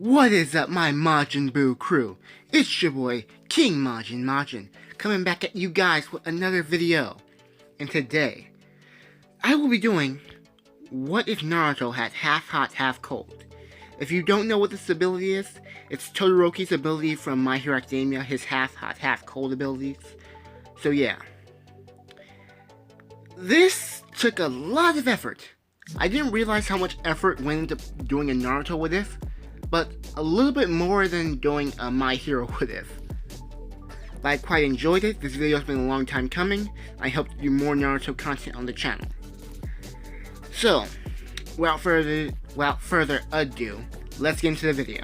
What is up, my Majin Buu crew? It's your boy, King Majin, coming back at you guys with another video. And today, I will be doing, what if Naruto had half hot, half cold? If you don't know what this ability is, it's Todoroki's ability from My Hero Academia, his half hot, half cold abilities. So yeah. This took a lot of effort. I didn't realize how much effort went into doing a Naruto what if, but a little bit more than doing a My Hero what if. But I quite enjoyed it. This video has been a long time coming. I hope to do more Naruto content on the channel. So, without further ado, let's get into the video.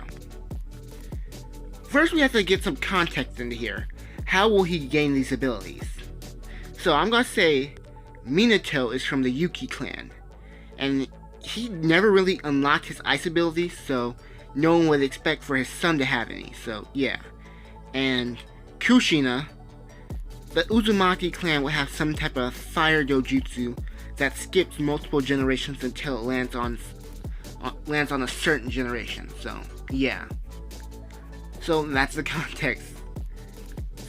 First, we have to get some context into here. How will he gain these abilities? So I'm gonna say Minato is from the Yuki clan, and he never really unlocked his ice abilities, so no one would expect for his son to have any, so yeah. And Kushina, the Uzumaki clan will have some type of fire dojutsu that skips multiple generations until it lands on a certain generation, so yeah. So that's the context.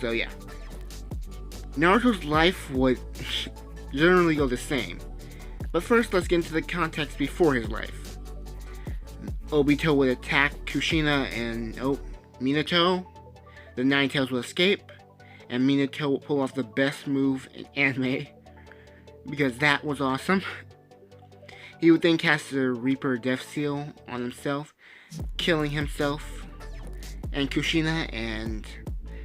So yeah. Naruto's life would generally go the same, but first let's get into the context before his life. Obito would attack Kushina and Minato. The Nine Tails would escape, and Minato would pull off the best move in anime, because that was awesome. He would then cast the Reaper Death Seal on himself, killing himself, and Kushina and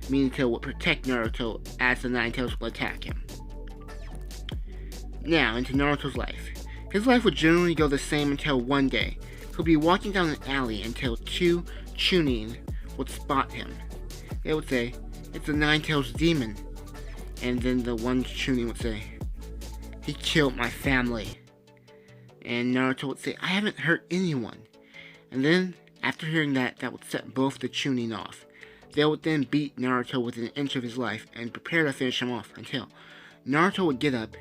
Minato would protect Naruto as the Nine Tails would attack him. Now, into Naruto's life. His life would generally go the same until one day. He'll be walking down an alley until two Chunin would spot him. They would say, "It's the Nine Tails demon." And then the one Chunin would say, "He killed my family." And Naruto would say, "I haven't hurt anyone." And then, after hearing that, that would set both the Chunin off. They would then beat Naruto within an inch of his life and prepare to finish him off until Naruto would get up,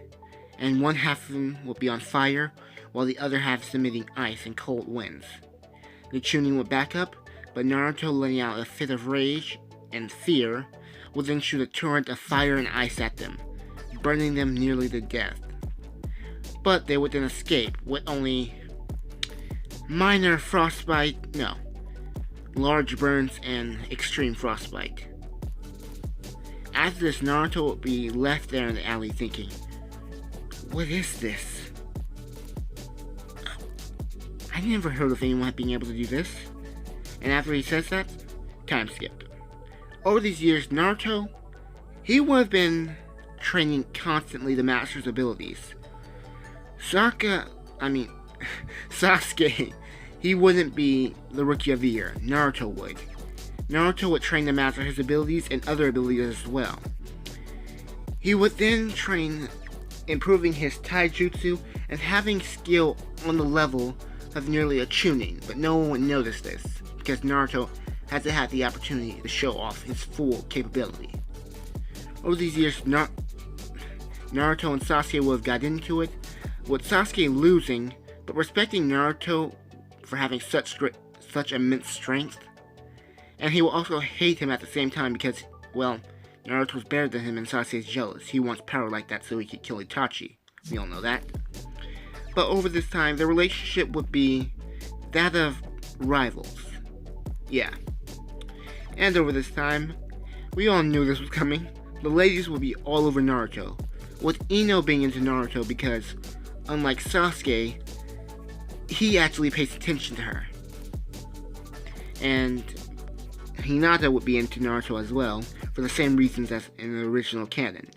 and one half of him would be on fire, while the other half is emitting ice and cold winds. The Chunin would back up, but Naruto, letting out a fit of rage and fear, would then shoot a torrent of fire and ice at them, burning them nearly to death. But they would then escape with only minor frostbite, large burns and extreme frostbite. After this, Naruto would be left there in the alley thinking, "What is this? I never heard of anyone being able to do this." And after he says that, time skip. Over these years, Naruto, he would have been training constantly to master his abilities. Sasuke, he wouldn't be the Rookie of the Year. Naruto would. Naruto would train to master his abilities and other abilities as well. He would then train improving his taijutsu and having skill on the level of nearly a Chunin, but no one would notice this, because Naruto hasn't had the opportunity to show off his full capability. Over these years, Naruto and Sasuke would have got into it, with Sasuke losing, but respecting Naruto for having such immense strength, and he will also hate him at the same time because, Naruto's better than him and Sasuke's jealous. He wants power like that so he could kill Itachi. We all know that. But over this time, the relationship would be that of rivals. Yeah. And over this time, we all knew this was coming. The ladies would be all over Naruto, with Ino being into Naruto because, unlike Sasuke, he actually pays attention to her. And Hinata would be into Naruto as well, for the same reasons as in the original canon.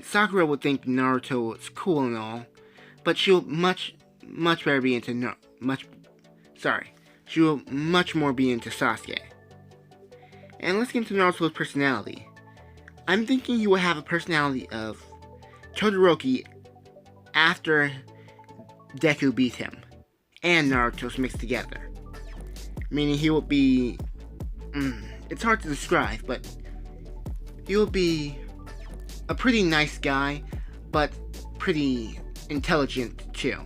Sakura would think Naruto was cool and all, but she'll much better be into she will much more be into Sasuke. And let's get into Naruto's personality. I'm thinking he will have a personality of Todoroki after Deku beat him, and Naruto's mixed together. Meaning he will be, it's hard to describe, but he will be a pretty nice guy, but pretty intelligent too.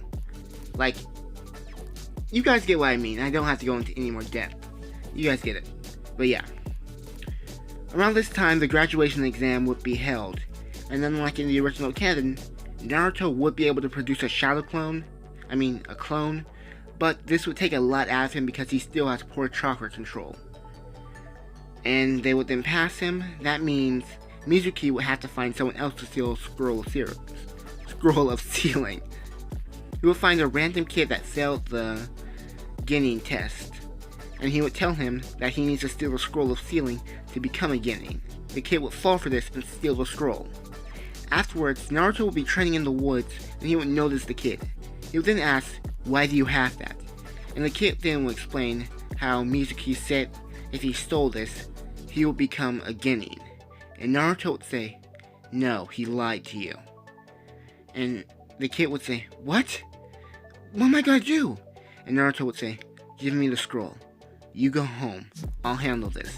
Like, you guys get what I mean. I don't have to go into any more depth. You guys get it. But yeah. Around this time, the graduation exam would be held, and unlike in the original canon, Naruto would be able to produce a shadow clone, a clone, but this would take a lot out of him because he still has poor chakra control. And they would then pass him. That means Mizuki would have to find someone else to steal a scroll of sealing. He would find a random kid that failed the Genin test, and he would tell him that he needs to steal a scroll of sealing to become a Genin. The kid would fall for this and steal the scroll. Afterwards, Naruto would be training in the woods, and he would notice the kid. He would then ask, "Why do you have that?" And the kid then would explain how Mizuki said if he stole this, he would become a Genin. And Naruto would say, "No, he lied to you." And the kid would say, "What? What am I gonna do?" And Naruto would say, "Give me the scroll. You go home. I'll handle this."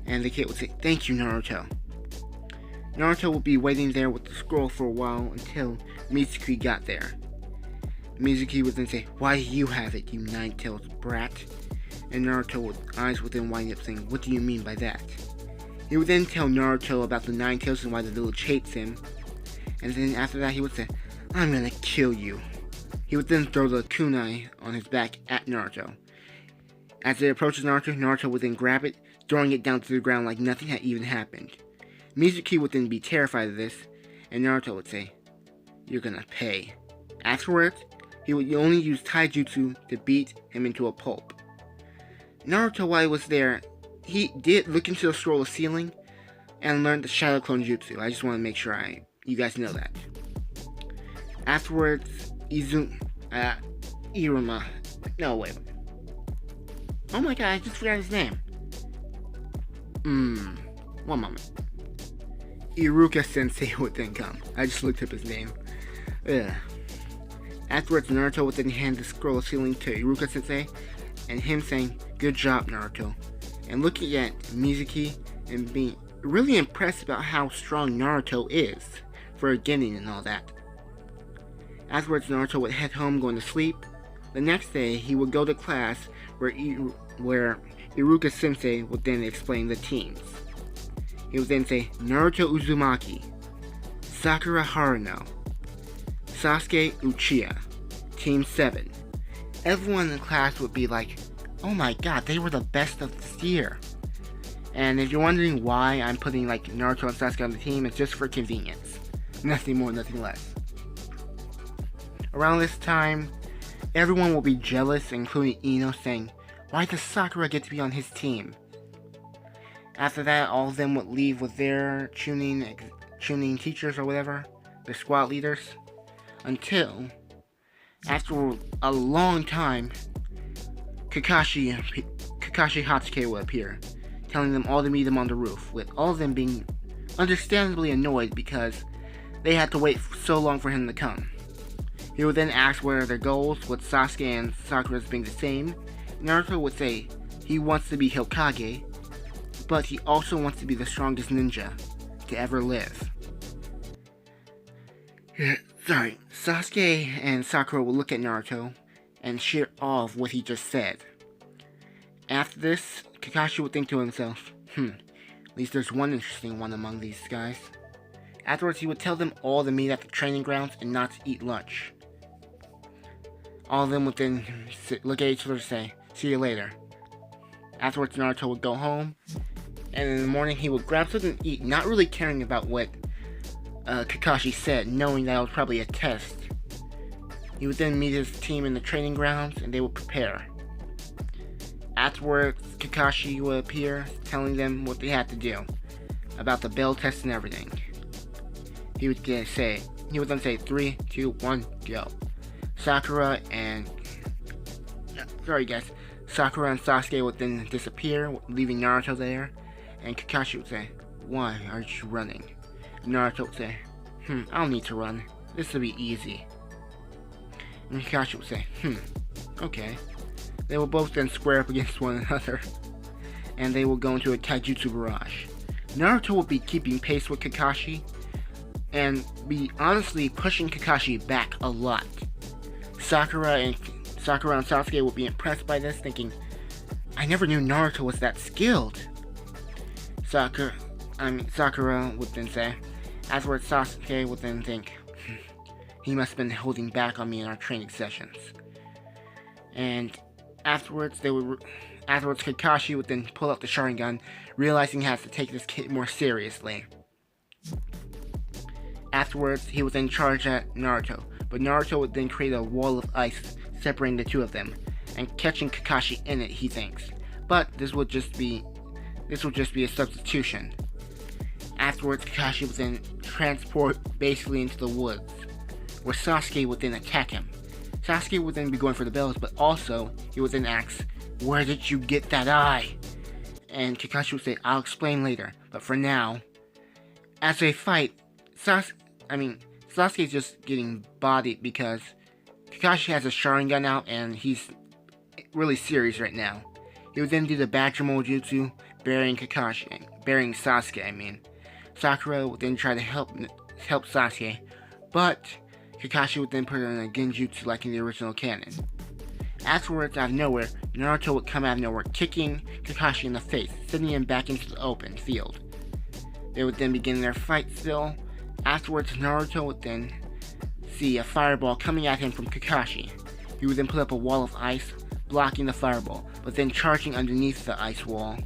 And the kid would say, "Thank you, Naruto." Naruto would be waiting there with the scroll for a while until Mizuki got there. Mizuki would then say, "Why do you have it, you nine-tailed brat?" And Naruto's eyes would then wind up saying, "What do you mean by that?" He would then tell Naruto about the nine tails and why the village hates him. And then after that he would say, "I'm gonna kill you." He would then throw the kunai on his back at Naruto. As it approaches Naruto, Naruto would then grab it, throwing it down to the ground like nothing had even happened. Mizuki would then be terrified of this, and Naruto would say, "You're gonna pay." Afterwards, he would only use taijutsu to beat him into a pulp. Naruto, while he was there, he did look into the scroll of sealing and learned the shadow clone jutsu. I just want to make sure you guys know that. Afterwards, Iruma. No, wait. Oh my god, I just forgot his name. One moment. Iruka Sensei would then come. I just looked up his name. Ugh. Afterwards, Naruto would then hand the scroll of sealing to Iruka Sensei, and him saying, "Good job, Naruto," and looking at Mizuki and being really impressed about how strong Naruto is for a Genin and all that. Afterwards, Naruto would head home going to sleep. The next day, he would go to class where Iruka Sensei would then explain the teams. He would then say, "Naruto Uzumaki, Sakura Haruno, Sasuke Uchiha, Team 7. Everyone in the class would be like, "Oh my god, they were the best of this year." And if you're wondering why I'm putting like Naruto and Sasuke on the team, it's just for convenience. Nothing more, nothing less. Around this time, everyone will be jealous, including Ino, saying, "Why does Sakura get to be on his team?" After that, all of them would leave with their tuning teachers or whatever, their squad leaders, until, after a long time, Kakashi Hatsuki will appear, telling them all to meet him on the roof, with all of them being understandably annoyed because they had to wait so long for him to come. He would then ask what are their goals, with Sasuke and Sakura's being the same. Naruto would say he wants to be Hokage, but he also wants to be the strongest ninja to ever live. Sasuke and Sakura will look at Naruto and sheer awe of what he just said. After this, Kakashi would think to himself, at least there's one interesting one among these guys. Afterwards, he would tell them all to meet at the training grounds and not to eat lunch. All of them would then look at each other and say, "See you later." Afterwards, Naruto would go home, and in the morning he would grab something to eat, not really caring about what Kakashi said, knowing that it was probably a test. He would then meet his team in the training grounds, and they would prepare. Afterwards, Kakashi would appear, telling them what they had to do, about the bell test and everything. He would then say 3, 2, 1, go. Sakura and Sasuke would then disappear, leaving Naruto there, and Kakashi would say, "Why aren't you running?" And Naruto would say, "I don't need to run. This will be easy." And Kakashi would say, okay. They will both then square up against one another, and they will go into a taijutsu barrage. Naruto will be keeping pace with Kakashi, and be honestly pushing Kakashi back a lot. Sasuke Sakura and Sasuke would be impressed by this, thinking, I never knew Naruto was that skilled. Sakura would then say. Afterwards, Sasuke would then think, he must have been holding back on me in our training sessions. And afterwards, Kakashi would then pull out the Sharingan, realizing he has to take this kid more seriously. Afterwards, he would then charge at Naruto, but Naruto would then create a wall of ice separating the two of them, and catching Kakashi in it, he thinks. But this would just be a substitution. Afterwards, Kakashi would then transport basically into the woods, where Sasuke would then attack him. Sasuke would then be going for the bells, but also he would then ask, where did you get that eye? And Kakashi would say, I'll explain later, but for now, as they fight, Sasuke's just getting bodied because Kakashi has a Sharingan out and he's really serious right now. He would then do the Badger Mole Jutsu, burying Sasuke. Sakura would then try to help Sasuke, but Kakashi would then put in a Genjutsu like in the original canon. Afterwards, out of nowhere, Naruto would come out of nowhere, kicking Kakashi in the face, sending him back into the open field. They would then begin their fight still. Afterwards, Naruto would then see a fireball coming at him from Kakashi. He would then put up a wall of ice, blocking the fireball, but then charging underneath the ice wall.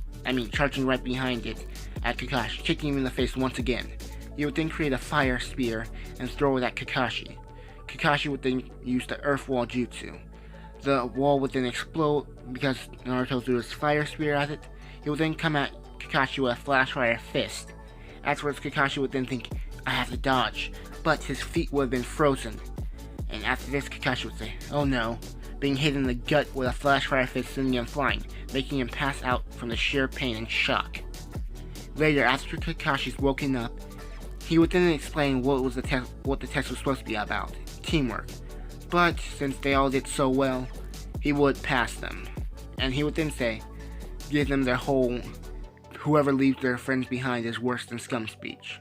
Charging right behind it at Kakashi, kicking him in the face once again. He would then create a fire spear and throw it at Kakashi. Kakashi would then use the Earth Wall Jutsu. The wall would then explode because Naruto threw his fire spear at it. He would then come at Kakashi with a Flashfire Fist. Afterwards, Kakashi would then think, I have to dodge, but his feet would have been frozen. And after this, Kakashi would say, oh no, being hit in the gut with a Flashfire Fist sending him flying, making him pass out from the sheer pain and shock. Later, after Kakashi's woken up, he would then explain what the test was supposed to be about, teamwork. But since they all did so well, he would pass them. And he would then say, give them their whole, whoever leaves their friends behind is worse than scum speech.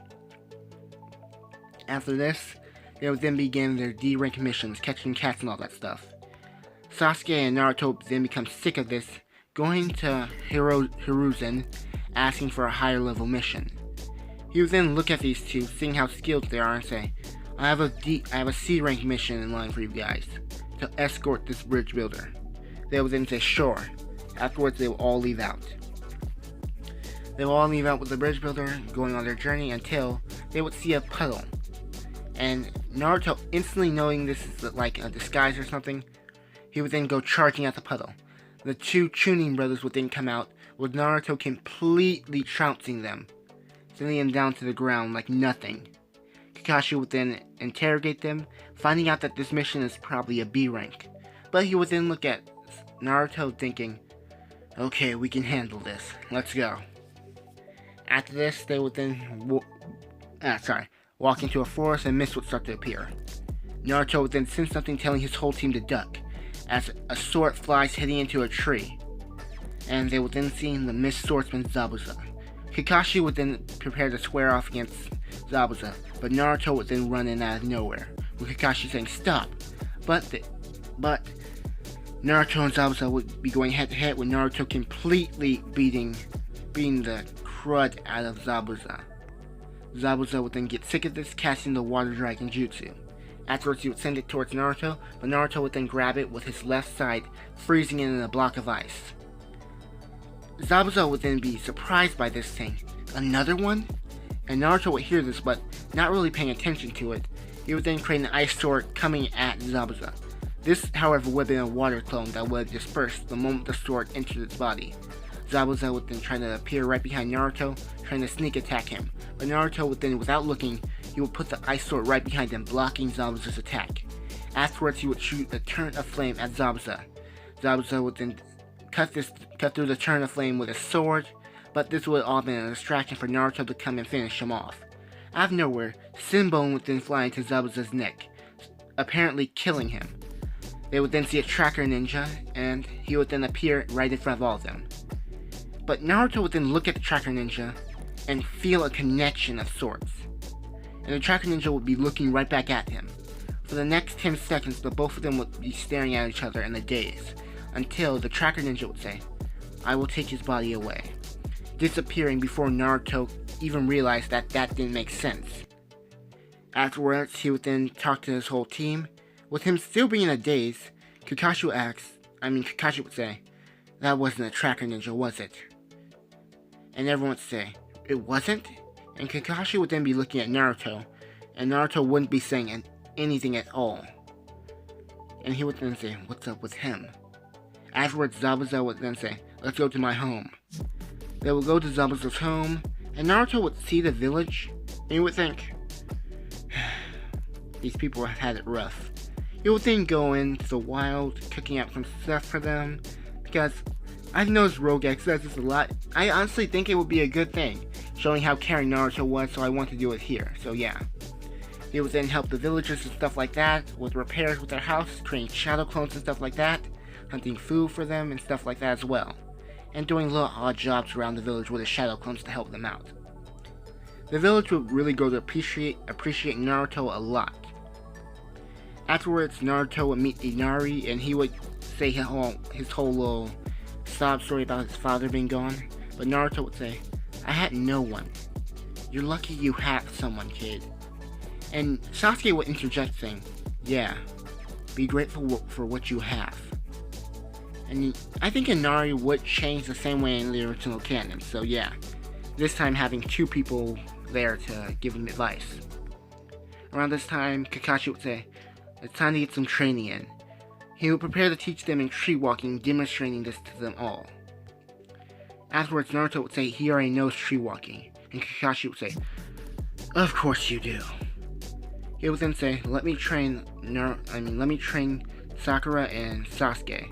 After this, they would then begin their D-rank missions, catching cats and all that stuff. Sasuke and Naruto then become sick of this, going to Hiruzen, asking for a higher level mission. He would then look at these two, seeing how skilled they are, and say, I have a C-rank mission in line for you guys, to escort this bridge builder. They would then say, sure. Afterwards, they will all leave out. They will all leave out with the bridge builder, going on their journey until they would see a puddle. And Naruto, instantly knowing this is like a disguise or something, he would then go charging at the puddle. The two Chunin brothers would then come out, with Naruto completely trouncing them, sending them down to the ground like nothing. Kakashi would then interrogate them, finding out that this mission is probably a B rank. But he would then look at Naruto thinking, okay, we can handle this, let's go. After this, they would then walk into a forest and mist would start to appear. Naruto would then send something telling his whole team to duck, as a sword flies hitting into a tree. And they would then see the mist swordsman Zabuza. Kakashi would then prepare to square off against Zabuza, but Naruto would then run in out of nowhere, with Kakashi saying stop. But Naruto and Zabuza would be going head to head, with Naruto completely beating the crud out of Zabuza. Zabuza would then get sick of this, casting the Water Dragon Jutsu. Afterwards, he would send it towards Naruto, but Naruto would then grab it with his left side, freezing it in a block of ice. Zabuza would then be surprised by this thing. Another one? And Naruto would hear this, but not really paying attention to it. He would then create an ice sword coming at Zabuza. This, however, would have been a water clone that would have dispersed the moment the sword entered its body. Zabuza would then try to appear right behind Naruto, trying to sneak attack him. But Naruto would then, without looking, he would put the ice sword right behind him, blocking Zabuza's attack. Afterwards, he would shoot a turret of flame at Zabuza. Zabuza would then cut through the turret of flame with a sword, but this would all been a distraction for Naruto to come and finish him off. Out of nowhere, Sinbone would then fly into Zabuza's neck, apparently killing him. They would then see a tracker ninja, and he would then appear right in front of all of them. But Naruto would then look at the tracker ninja and feel a connection of sorts. And the tracker ninja would be looking right back at him. For the next 10 seconds, the both of them would be staring at each other in a daze, until the tracker ninja would say, "I will take his body away," disappearing before Naruto even realized that didn't make sense. Afterwards, he would then talk to his whole team. With him still being in a daze, Kakashi would say, "That wasn't a tracker ninja, was it?" And everyone would say, "It wasn't?" And Kakashi would then be looking at Naruto, and Naruto wouldn't be saying anything at all. And he would then say, "What's up with him?" Afterwards, Zabuza would then say, "Let's go to my home." They would go to Zabuza's home, and Naruto would see the village, and he would think, these people have had it rough. He would then go into the wild, cooking up some stuff for them, because I've noticed Rogex does this a lot. I honestly think it would be a good thing, showing how caring Naruto was, so I want to do it here, so yeah. He would then help the villagers and stuff like that, with repairs with their house, creating shadow clones and stuff like that, hunting food for them and stuff like that as well, and doing little odd jobs around the village with his shadow clones to help them out. The village would really grow to appreciate Naruto a lot. Afterwards, Naruto would meet Inari, and he would say his whole little sob story about his father being gone, but Naruto would say, "I had no one. You're lucky you have someone, kid." And Sasuke would interject saying, "Yeah, be grateful for what you have." And I think Inari would change the same way in the original canon, so yeah, this time having two people there to give him advice. Around this time, Kakashi would say, "It's time to get some training in." He would prepare to teach them in tree walking, demonstrating this to them all. Afterwards, Naruto would say he already knows tree walking, and Kakashi would say, "Of course you do." He would then say, let me train Sakura and Sasuke."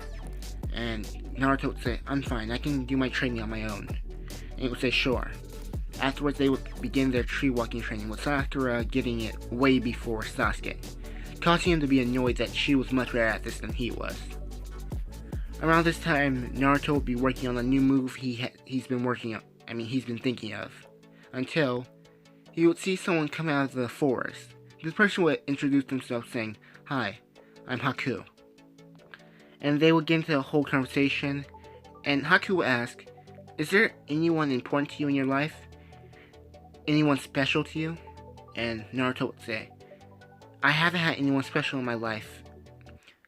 And Naruto would say, "I'm fine, I can do my training on my own." And he would say, "Sure." Afterwards, they would begin their tree walking training, with Sakura getting it way before Sasuke, causing him to be annoyed that she was much better at this than he was. Around this time, Naruto would be working on a new move he's been thinking of, until he would see someone come out of the forest. This person would introduce themselves saying, "Hi, I'm Haku." And they would get into a whole conversation, and Haku would ask, "Is there anyone important to you in your life? Anyone special to you?" And Naruto would say, "I haven't had anyone special in my life,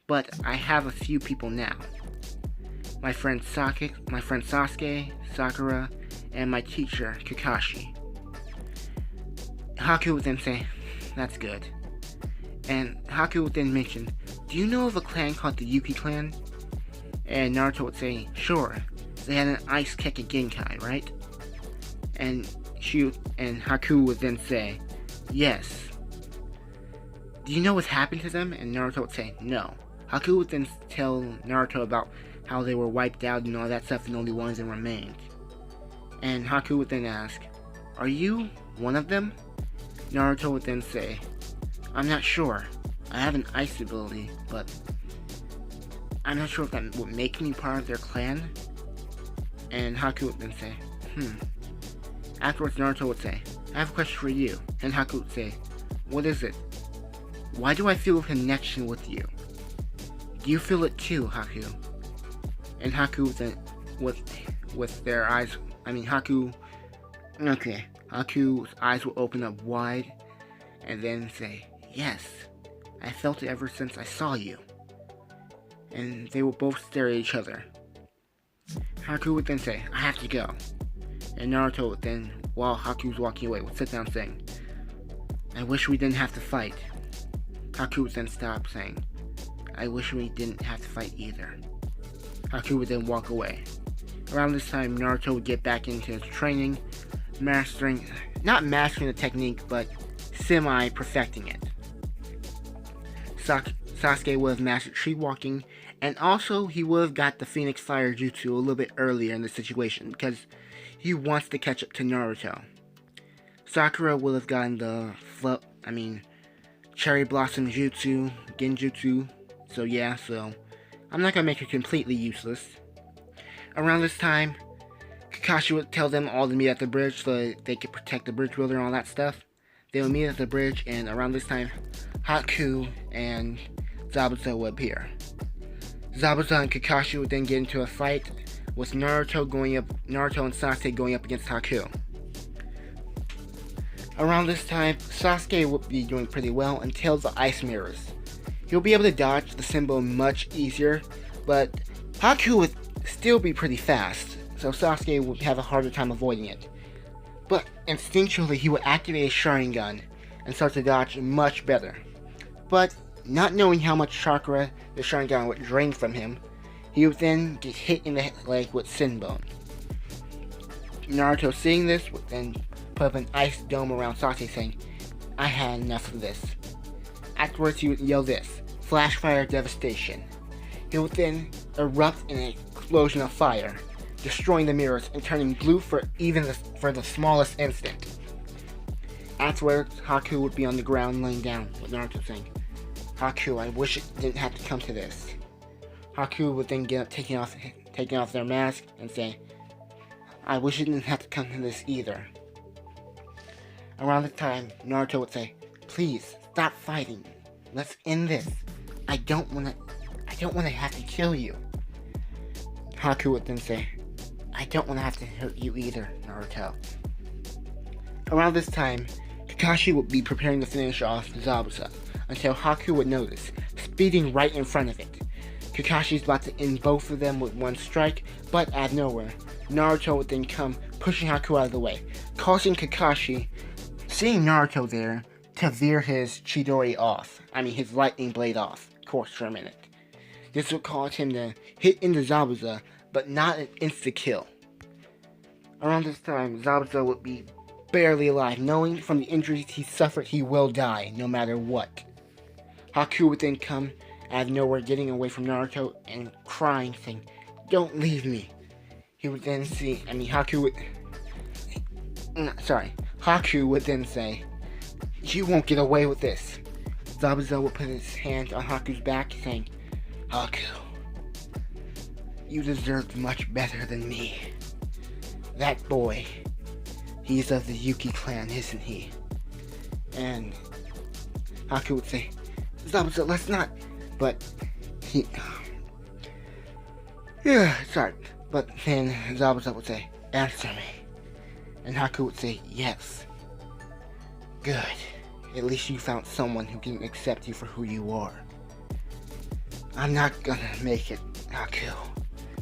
but I have a few people now. My friend Sasuke, Sakura, and my teacher, Kakashi." Haku would then say, "That's good." And Haku would then mention, "Do you know of a clan called the Yuki clan?" And Naruto would say, "Sure. They had an Ice Keke Genkai, right?" And Haku would then say, "Yes." "Do you know what's happened to them?" And Naruto would say, "No." Haku would then tell Naruto about how they were wiped out and all that stuff, and only one of them remained. And Haku would then ask, "Are you one of them?" Naruto would then say, "I'm not sure. I have an ice ability, but I'm not sure if that would make me part of their clan." And Haku would then say, Afterwards, Naruto would say, "I have a question for you." And Haku would say, "What is it?" "Why do I feel a connection with you?" "Do you feel it too, Haku?" And Haku would then, with their eyes, Haku's eyes will open up wide, and then say, "Yes, I felt it ever since I saw you." And they will both stare at each other. Haku would then say, "I have to go." And Naruto would then, while Haku's walking away, would sit down saying, "I wish we didn't have to fight." Haku would then stop saying, "I wish we didn't have to fight either." Haku would then walk away. Around this time, Naruto would get back into his training, not mastering the technique, but semi-perfecting it. Sasuke would have mastered tree walking, and also he would have got the Phoenix Fire Jutsu a little bit earlier in the situation, because he wants to catch up to Naruto. Sakura would have gotten the Cherry Blossom Jutsu, Genjutsu, so I'm not gonna make her completely useless. Around this time, Kakashi would tell them all to meet at the bridge so that they could protect the bridge builder and all that stuff. They would meet at the bridge, and around this time, Haku and Zabuza would appear. Zabuza and Kakashi would then get into a fight, with Naruto and Sasuke going up against Haku. Around this time, Sasuke would be doing pretty well until the ice mirrors. He'll be able to dodge the symbol much easier, but Haku would still be pretty fast, so Sasuke would have a harder time avoiding it. But instinctually, he would activate his Sharingan and start to dodge much better. But not knowing how much chakra the Sharingan would drain from him, he would then get hit in the leg with Sinbone. Naruto, seeing this, would then put up an ice dome around Sasuke, saying, "I had enough of this." Afterwards, he would yell this: "Flash fire devastation." He would then erupt in an explosion of fire, destroying the mirrors and turning blue for the smallest instant. Afterwards, Haku would be on the ground laying down, with Naruto saying, "Haku, I wish it didn't have to come to this." Haku would then get up, taking off their mask, and say, "I wish it didn't have to come to this either." Around the time, Naruto would say, "Please, stop fighting. Let's end this. I don't want to have to kill you." Haku would then say, "I don't want to have to hurt you either, Naruto." Around this time, Kakashi would be preparing to finish off Zabuza, until Haku would notice, speeding right in front of it. Kakashi's about to end both of them with one strike, but out of nowhere, Naruto would then come, pushing Haku out of the way, causing Kakashi, seeing Naruto there, to veer his Chidori off. His lightning blade off, of course, for a minute. This would cause him to hit into Zabuza, but not an insta-kill. Around this time, Zabuza would be barely alive, knowing from the injuries he suffered he will die, no matter what. Haku would then come out of nowhere, getting away from Naruto and crying, saying, "Don't leave me." He would then Haku would then say, "You won't get away with this." Zabuza would put his hand on Haku's back, saying, "Haku, you deserved much better than me. That boy, he's of the Yuki clan, isn't he?" And Haku would say, "Zabuza, let's not," but But then Zabuza would say, "Answer me." And Haku would say, "Yes." "Good. At least you found someone who can accept you for who you are." "I'm not gonna make it, Haku."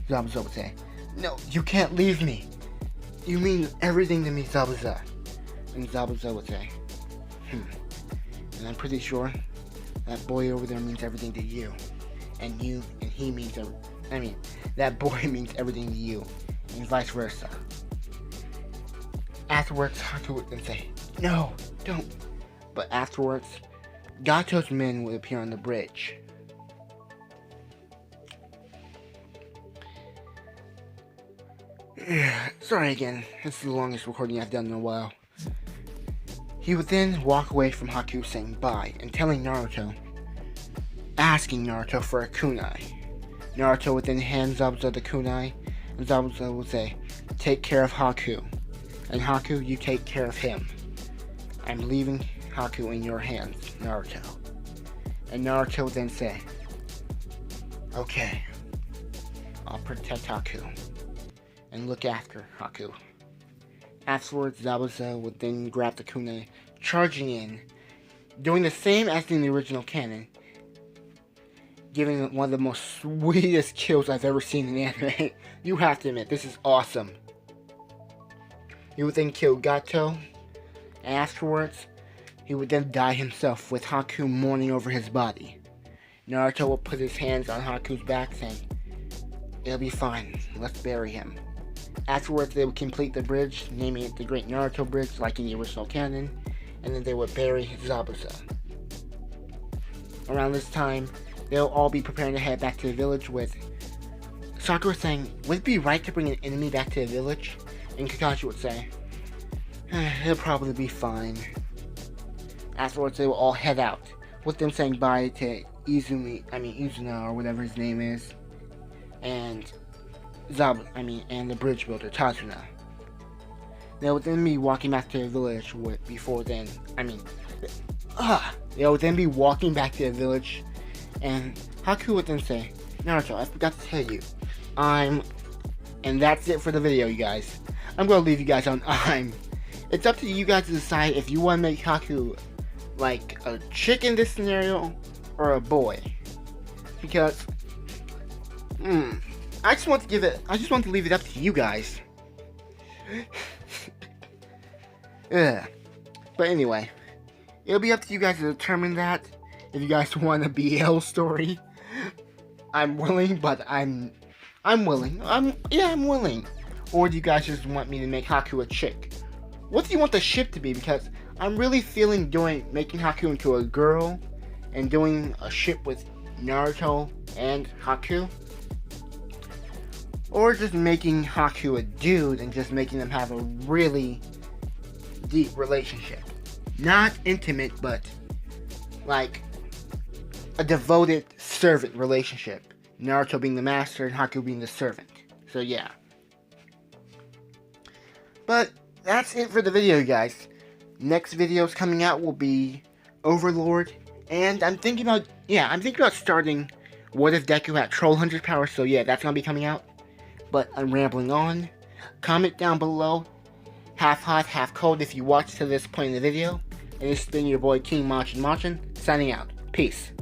Zabuza would say, "No, you can't leave me. You mean everything to me, Zabuza." And Zabuza would say, "And I'm pretty sure that boy over there means everything to you. That boy means everything to you, and vice versa." Afterwards, Haku would then say, "No, don't." But afterwards, Gato's men would appear on the bridge. Sorry again, this is the longest recording I've done in a while. He would then walk away from Haku, saying bye, and asking Naruto for a kunai. Naruto would then hand Zabuza the kunai, and Zabuza would say, "Take care of Haku. And Haku, you take care of him. I'm leaving Haku in your hands, Naruto." And Naruto would then say, "Okay, I'll protect Haku and look after Haku." Afterwards, Zabuza would then grab the kunai, charging in, doing the same as in the original canon, giving one of the most sweetest kills I've ever seen in anime. You have to admit, this is awesome. He would then kill Gato, and afterwards, he would then die himself, with Haku mourning over his body. Naruto would put his hands on Haku's back, saying, "It'll be fine, let's bury him." Afterwards, they would complete the bridge, naming it the Great Naruto Bridge, like in the original canon, and then they would bury Zabuza. Around this time, they'll all be preparing to head back to the village, with Sakura saying, "Would it be right to bring an enemy back to the village?" And Kakashi would say, "He'll probably be fine." Afterwards, they will all head out, with them saying bye to Izuna, or whatever his name is, and and the bridge builder, Tazuna. They would then be walking back to the village They'll then be walking back to the village, and Haku would then say, Naruto, I forgot to tell you, and that's it for the video, you guys. I'm gonna leave you guys on It's up to you guys to decide if you want to make Haku like a chick in this scenario or a boy. Because I just want to leave it up to you guys. Ugh. But anyway, it'll be up to you guys to determine that. If you guys want a BL story, I'm willing, but I'm willing. I'm willing. Or do you guys just want me to make Haku a chick? What do you want the ship to be? Because I'm really feeling making Haku into a girl and doing a ship with Naruto and Haku. Or just making Haku a dude and just making them have a really deep relationship. Not intimate, but like a devoted servant relationship. Naruto being the master and Haku being the servant. So yeah. But that's it for the video, you guys. Next videos coming out will be Overlord, and I'm thinking about starting What If Deku had Troll Hunter's power, so yeah, that's gonna be coming out. But I'm rambling on. Comment down below, half hot, half cold if you watched to this point in the video. And it's been your boy King Machin, signing out. Peace.